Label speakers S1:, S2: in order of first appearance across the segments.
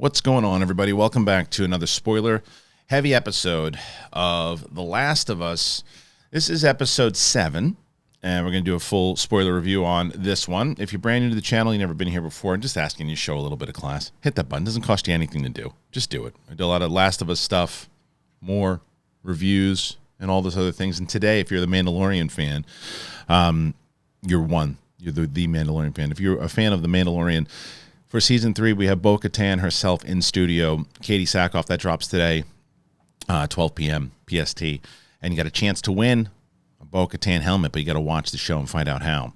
S1: What's going on, everybody? Welcome back to another spoiler-heavy episode of The Last of Us. This is episode 7, and we're going to do a full spoiler review on this one. If you're brand new to the channel, you've never been here before, I'm just asking you to show a little bit of class. Hit that button. It doesn't cost you anything to do. Just do it. I do a lot of Last of Us stuff, more reviews, and all those other things. And today, if you're the Mandalorian fan, you're one. You're the Mandalorian fan. If you're a fan of The Mandalorian, for Season 3, we have Bo-Katan herself in studio. Katie Sackhoff, that drops today, 12 p.m. PST. And you got a chance to win a Bo-Katan helmet, but you got to watch the show and find out how.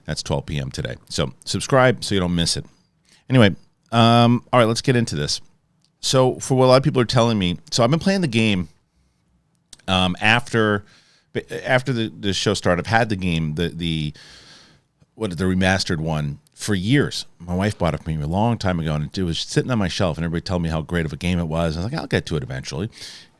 S1: That's 12 p.m. today. So subscribe so you don't miss it. Anyway, all right, let's get into this. So for what a lot of people are telling me, so I've been playing the game after the show started. I've had the game, the remastered one, for years. My wife bought it for me a long time ago, and it was sitting on my shelf, and everybody told me how great of a game it was. I was like, I'll get to it eventually.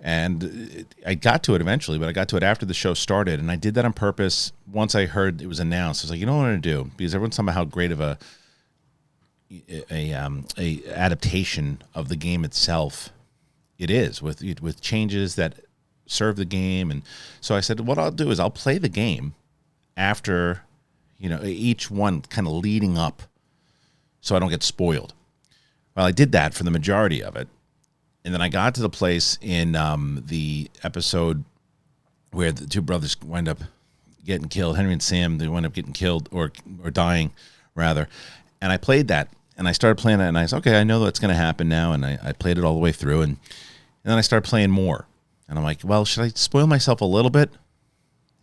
S1: And I got to it eventually, but I got to it after the show started, and I did that on purpose. Once I heard it was announced, I was like, you know what I'm going to do? Because everyone's talking about how great of a adaptation of the game itself it is, with changes that serve the game. And so I said, what I'll do is I'll play the game after, each one kind of leading up so I don't get spoiled. Well, I did that for the majority of it. And then I got to the place in the episode where the two brothers wind up getting killed. Henry and Sam, they wind up getting killed or dying, rather. And I played that, and I started playing it, and I said, okay, I know that's going to happen now. And I played it all the way through, and then I started playing more. And I'm like, well, should I spoil myself a little bit?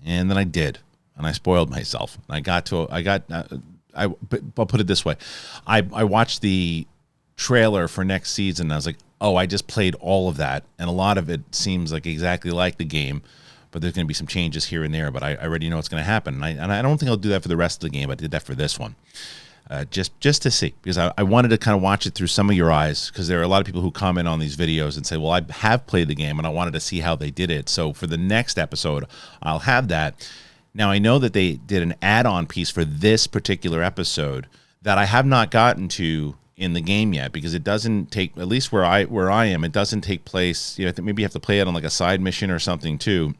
S1: And then I did. And I spoiled myself. I'll put it this way. I watched the trailer for next season, and I was like, oh, I just played all of that. And a lot of it seems like exactly like the game, but there's going to be some changes here and there, but I already know what's going to happen. And I don't think I'll do that for the rest of the game. I did that for this one. Just to see, because I wanted to kind of watch it through some of your eyes, because there are a lot of people who comment on these videos and say, well, I have played the game, and I wanted to see how they did it. So for the next episode, I'll have that. Now, I know that they did an add-on piece for this particular episode that I have not gotten to in the game yet, because it doesn't take, at least where I am, it doesn't take place. I think maybe you have to play it on like a side mission or something too,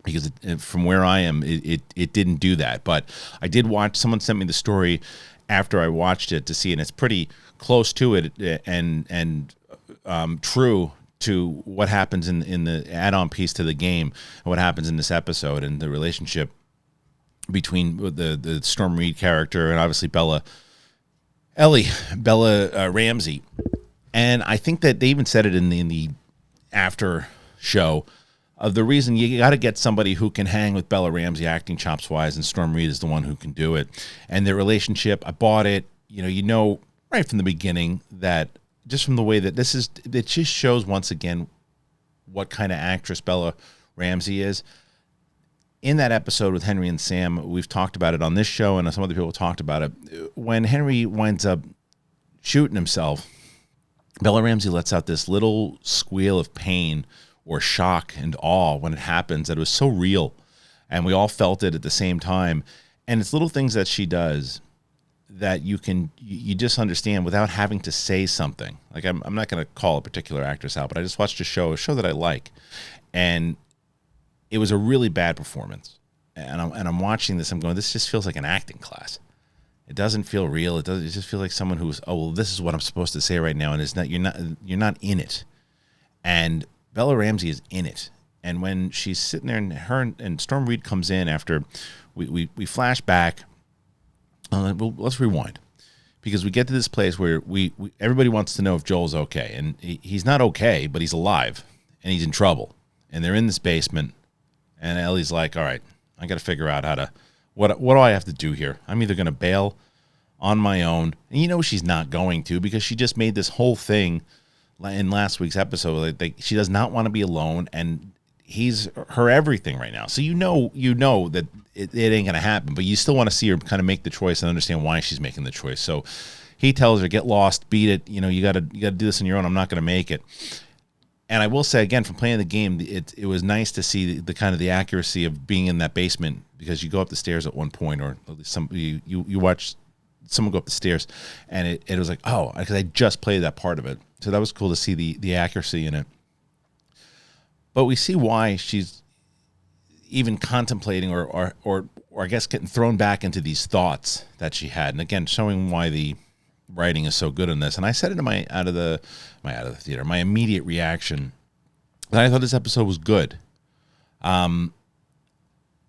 S1: because from where I am, it didn't do that. But I did watch, someone sent me the story after I watched it to see, and it's pretty close to it and true to what happens in the add-on piece to the game, and what happens in this episode, and the relationship between the Storm Reid character and obviously Bella Ramsey. And I think that they even said it in the after show of the reason you got to get somebody who can hang with Bella Ramsey acting chops wise, and Storm Reid is the one who can do it. And their relationship, I bought it, right from the beginning, that just from the way that it just shows once again what kind of actress Bella Ramsey is. In that episode with Henry and Sam, we've talked about it on this show, and some other people talked about it. When Henry winds up shooting himself, Bella Ramsey lets out this little squeal of pain or shock and awe when it happens, that it was so real, and we all felt it at the same time. And it's little things that she does that you just understand without having to say something. Like, I'm not going to call a particular actress out, but I just watched a show that I like, and it was a really bad performance. And I'm watching this, I'm going, this just feels like an acting class. It doesn't feel real. It just feels like someone who's, oh, well, this is what I'm supposed to say right now, and it's not. You're not in it. And Bella Ramsey is in it. And when she's sitting there, and her and Storm Reid comes in after we flash back. Well, let's rewind, because we get to this place where everybody wants to know if Joel's okay, and he's not okay, but he's alive, and he's in trouble, and they're in this basement, and Ellie's like, all right, I got to figure out how to, what do I have to do here? I'm either going to bail on my own, and she's not going to, because she just made this whole thing in last week's episode, like she does not want to be alone, and he's her everything right now. So you know that it ain't gonna happen, but you still want to see her kind of make the choice and understand why she's making the choice. So he tells her, get lost, beat it, you gotta do this on your own. I'm not gonna make it. And I will say again, from playing the game, it was nice to see the kind of the accuracy of being in that basement, because you go up the stairs at one point, or at least you watch someone go up the stairs, and it was like, oh, because I just played that part of it, so that was cool to see the accuracy in it. But we see why she's even contemplating, or I guess getting thrown back into these thoughts that she had, and again showing why the writing is so good in this. And I said it in my out of the theater, my immediate reaction, that I thought this episode was good.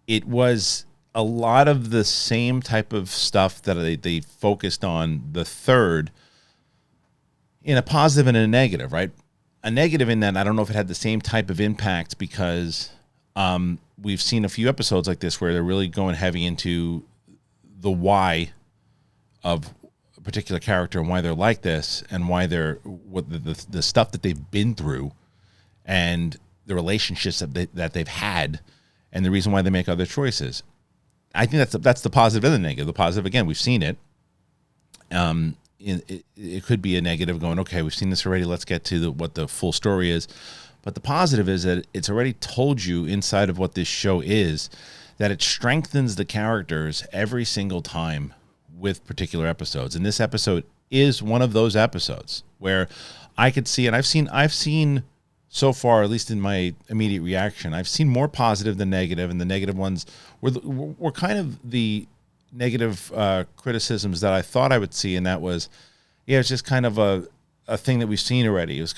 S1: It was a lot of the same type of stuff that they focused on the third, in a positive and a negative, right? A negative in that I don't know if it had the same type of impact, because we've seen a few episodes like this where they're really going heavy into the why of a particular character and why they're like this, and why they're what the stuff that they've been through, and the relationships that they've had, and the reason why they make other choices. I think that's the positive and the negative. The positive, again, we've seen it. It could be a negative going, okay, we've seen this already, let's get to what the full story is. But the positive is that it's already told you inside of what this show is, that it strengthens the characters every single time with particular episodes. And this episode is one of those episodes where I could see, and I've seen so far, at least in my immediate reaction, I've seen more positive than negative, and the negative ones were kind of the negative criticisms that I thought I would see, and that was, it's just kind of a thing that we've seen already. It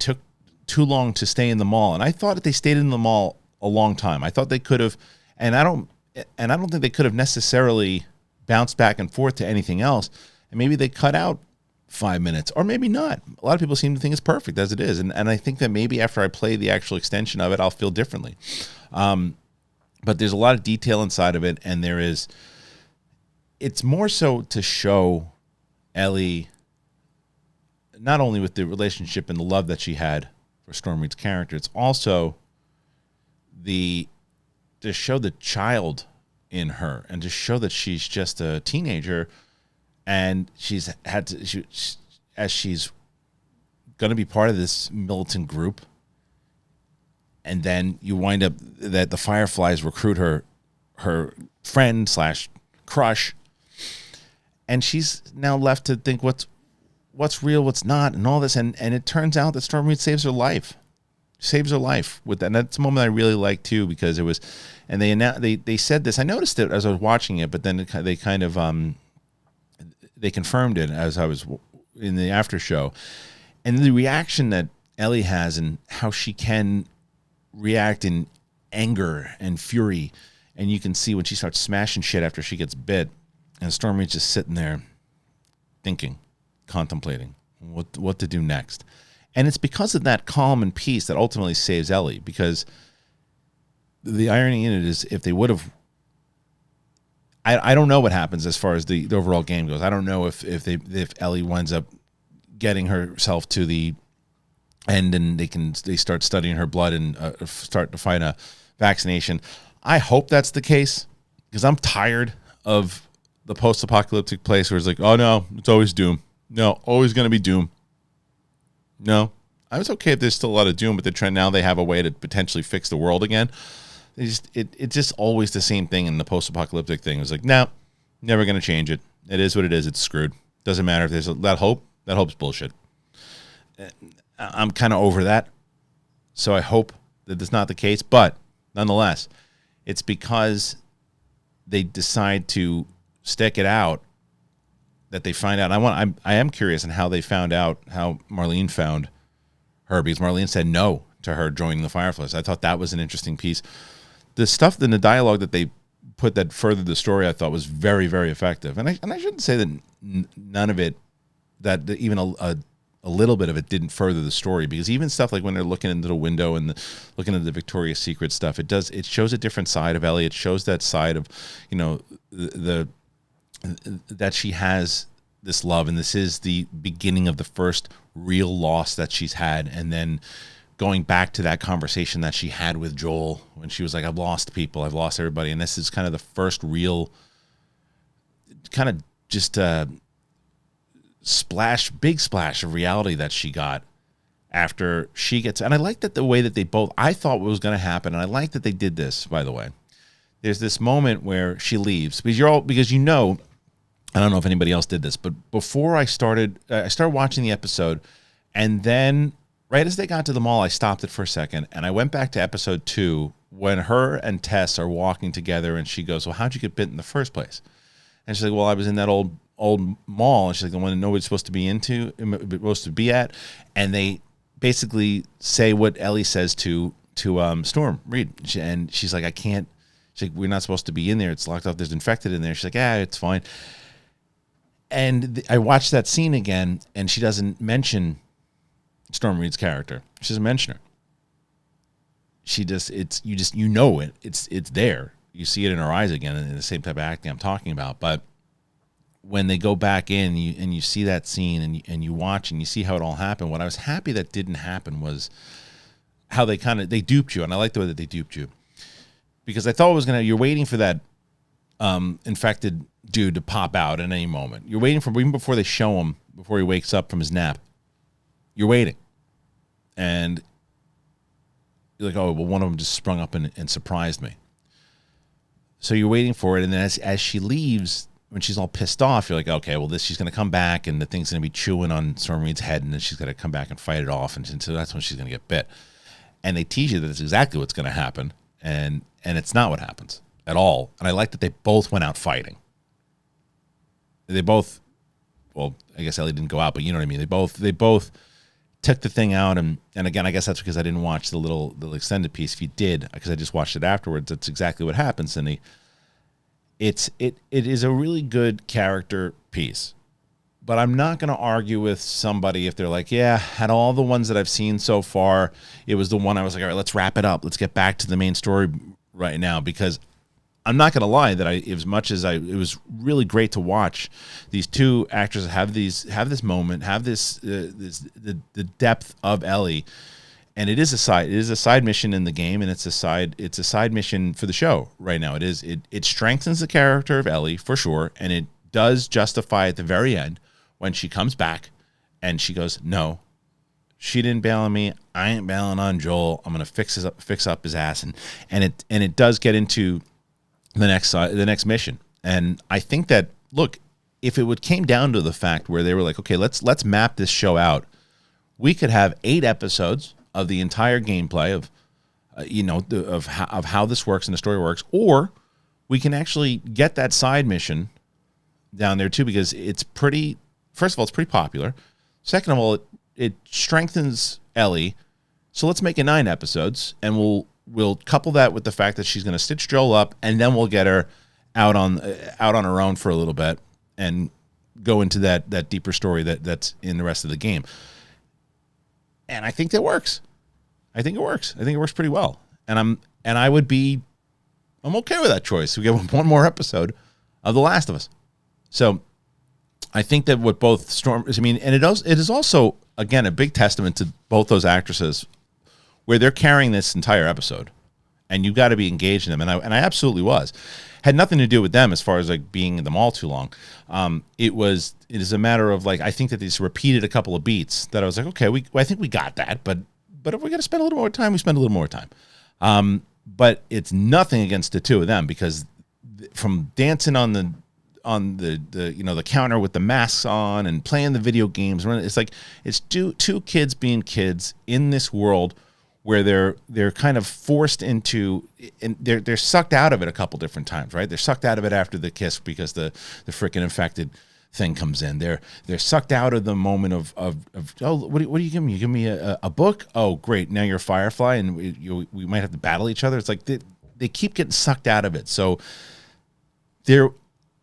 S1: took too long to stay in the mall, and I thought that they stayed in the mall a long time. I thought they could have, and I don't think they could have necessarily bounced back and forth to anything else, and maybe they cut out 5 minutes, or maybe not. A lot of people seem to think it's perfect as it is, and I think that maybe after I play the actual extension of it, I'll feel differently. But there's a lot of detail inside of it, and it's more so to show Ellie, not only with the relationship and the love that she had for Storm Reid's character, it's also to show the child in her, and to show that she's just a teenager, and she's going to be part of this militant group, and then you wind up that the Fireflies recruit her friend / crush, and she's now left to think what's real, what's not, and all this, and it turns out that Storm Reid saves her life with that. And that's a moment I really liked too, because it was, and they said this. I noticed it as I was watching it, but then they kind of they confirmed it as I was in the after show, and the reaction that Ellie has, and how she can react in anger and fury, and you can see when she starts smashing shit after she gets bit, and Storm Reid's just sitting there thinking, contemplating what to do next. And it's because of that calm and peace that ultimately saves Ellie, because the irony in it is, if they would have, I don't know what happens as far as the overall game goes. I don't know if Ellie winds up getting herself to the end and they start studying her blood and start to find a vaccination. I hope that's the case, because I'm tired of the post-apocalyptic place where it's like, oh no, it's always doom. No, always going to be doom. No, I was okay if there's still a lot of doom, but now they have a way to potentially fix the world again. It's just always the same thing in the post-apocalyptic thing. It was like, no, never going to change it. It is what it is. It's screwed. Doesn't matter if there's that hope. That hope's bullshit. I'm kind of over that. So I hope that that's not the case. But nonetheless, it's because they decide to stick it out that they find out. I am curious on how they found out, how Marlene found her, because Marlene said no to her joining the Fireflies. I thought that was an interesting piece. The stuff in the dialogue that they put that furthered the story, I thought was very, very effective. And I shouldn't say that none of it, that even a little bit of it didn't further the story, because even stuff like when they're looking into the window and looking at the Victoria's Secret stuff, it shows a different side of Ellie. It shows that side of, that she has this love, and this is the beginning of the first real loss that she's had, and then going back to that conversation that she had with Joel when she was like, I've lost people, I've lost everybody, and this is kind of the first real kind of just big splash of reality that she got after she gets, and I like that the way that they both, I thought what was going to happen, and I like that they did this, by the way. there's this moment where she leaves because I don't know if anybody else did this, but before I started watching the episode, and then right as they got to the mall, I stopped it for a second, and I went back to episode 2 when her and Tess are walking together, and she goes, "Well, how'd you get bit in the first place?" And she's like, "Well, I was in that old mall," and she's like, "The one that nobody's supposed to be at," and they basically say what Ellie says to Storm Reid, and she's like, "I can't." She's like, "We're not supposed to be in there. It's locked up. There's infected in there." She's like, "It's fine." And I watched that scene again, and she doesn't mention Storm Reid's character. She doesn't mention her. She just, it's there. You see it in her eyes again, in the same type of acting I'm talking about. But when they go back in, and you see that scene, and you watch, and you see how it all happened. What I was happy that didn't happen was how they duped you, and I like the way that they duped you, because I thought you're waiting for that infected dude to pop out at any moment. You're waiting for, even before they show him, before he wakes up from his nap, you're waiting. And you're like, oh, well, one of them just sprung up and surprised me. So you're waiting for it, and then as she leaves, when she's all pissed off, you're like, okay, well, she's going to come back, and the thing's going to be chewing on Storm Reid's head, and then she's going to come back and fight it off, and so that's when she's going to get bit. And they tease you that it's exactly what's going to happen, and it's not what happens at all. And I like that they both went out fighting. They both, well, I guess Ellie didn't go out, but you know what I mean. They both took the thing out, and again, I guess that's because I didn't watch the extended piece. If you did, because I just watched it afterwards, that's exactly what happens. And it is a really good character piece. But I'm not going to argue with somebody if they're like, yeah, out of all the ones that I've seen so far, it was the one I was like, all right, let's wrap it up. Let's get back to the main story right now, because I'm not going to lie that as much as it was really great to watch these two actors have this moment, have the depth of Ellie, and it is a side mission in the game, and it's a side mission for the show right now. It strengthens the character of Ellie for sure, and it does justify at the very end when she comes back and she goes, no, she didn't bail on me. I ain't bailing on Joel. I'm gonna fix up his ass, and it does get into the next mission. And I think that, look, if it came down to the fact where they were like, okay, let's map this show out, we could have 8 episodes of the entire gameplay of how this works and the story works, or we can actually get that side mission down there too, because first of all, it's pretty popular. Second of all, it strengthens Ellie. So let's make it 9 episodes, and we'll couple that with the fact that she's going to stitch Joel up, and then we'll get her out on her own for a little bit and go into that deeper story that's in the rest of the game. And I think that works. I think it works. I think it works pretty well. And I'm okay with that choice. We get one more episode of The Last of Us. So I think that what both Storm, I mean, and it is also, again, a big testament to both those actresses, where they're carrying this entire episode, and you've got to be engaged in them. And I absolutely was. Had nothing to do with them as far as like being in the mall too long. It is a matter of like, I think that these repeated a couple of beats that I was like, okay, I think we got that, but if we're going to spend a little more time, we spend a little more time. But it's nothing against the two of them, because from dancing on the counter with the masks on and playing the video games, it's like it's two kids being kids in this world where they're kind of forced into, and they're sucked out of it a couple different times, right? They're sucked out of it after the kiss because the freaking infected thing comes in. They're sucked out of the moment of oh, what do you give me? You give me a book? Oh, great! Now you're a Firefly, and we might have to battle each other. It's like they keep getting sucked out of it. So there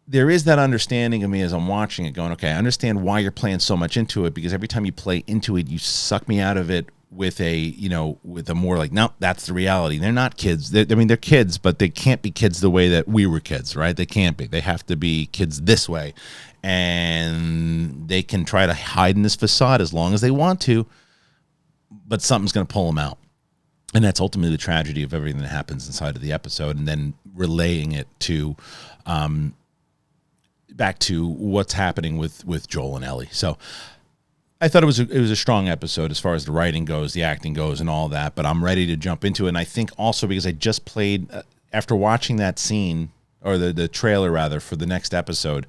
S1: is that understanding of me as I'm watching it, going, okay, I understand why you're playing so much into it, because every time you play into it, you suck me out of it with a more like, no, that's the reality. They're not kids. They're kids, but they can't be kids the way that we were kids, right? They can't be. They have to be kids this way. And they can try to hide in this facade as long as they want to, but something's going to pull them out. And that's ultimately the tragedy of everything that happens inside of the episode, and then relaying it to back to what's happening with Joel and Ellie. So I thought it was a strong episode as far as the writing goes, the acting goes, and all that. But I'm ready to jump into it. And I think also because I just played after watching that scene, or the trailer rather, for the next episode,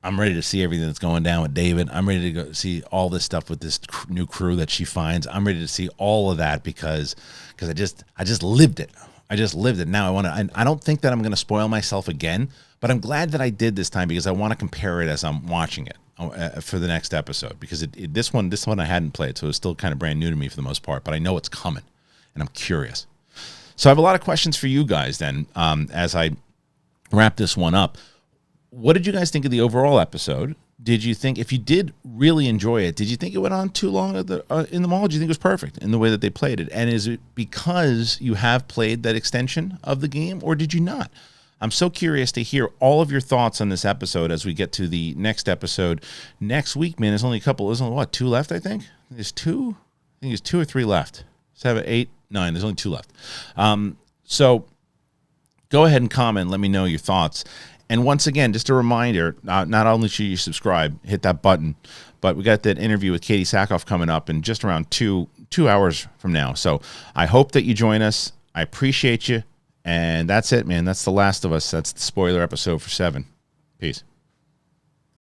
S1: I'm ready to see everything that's going down with David. I'm ready to go see all this stuff with this new crew that she finds. I'm ready to see all of that because I just lived it. I just lived it. Now I don't think that I'm going to spoil myself again, but I'm glad that I did this time because I want to compare it as I'm watching it for the next episode, because this one I hadn't played, so it's still kind of brand new to me for the most part, but I know it's coming and I'm curious. So I have a lot of questions for you guys then as I wrap this one up. What did you guys think of the overall episode? Did you think, if you did really enjoy it, did you think it went on too long in the mall? Do you think it was perfect in the way that they played it? And is it because you have played that extension of the game, or did you not? I'm so curious to hear all of your thoughts on this episode as we get to the next episode next week, man. There's only a couple. There's only, what, 2 left, I think? There's 2? I think there's 2 or 3 left. 7, 8, 9. There's only 2 left. So go ahead and comment. Let me know your thoughts. And once again, just a reminder, not only should you subscribe, hit that button, but we got that interview with Katie Sackhoff coming up in just around 2 hours from now. So I hope that you join us. I appreciate you. And that's it, man. That's The Last of Us. That's the spoiler episode for 7. Peace.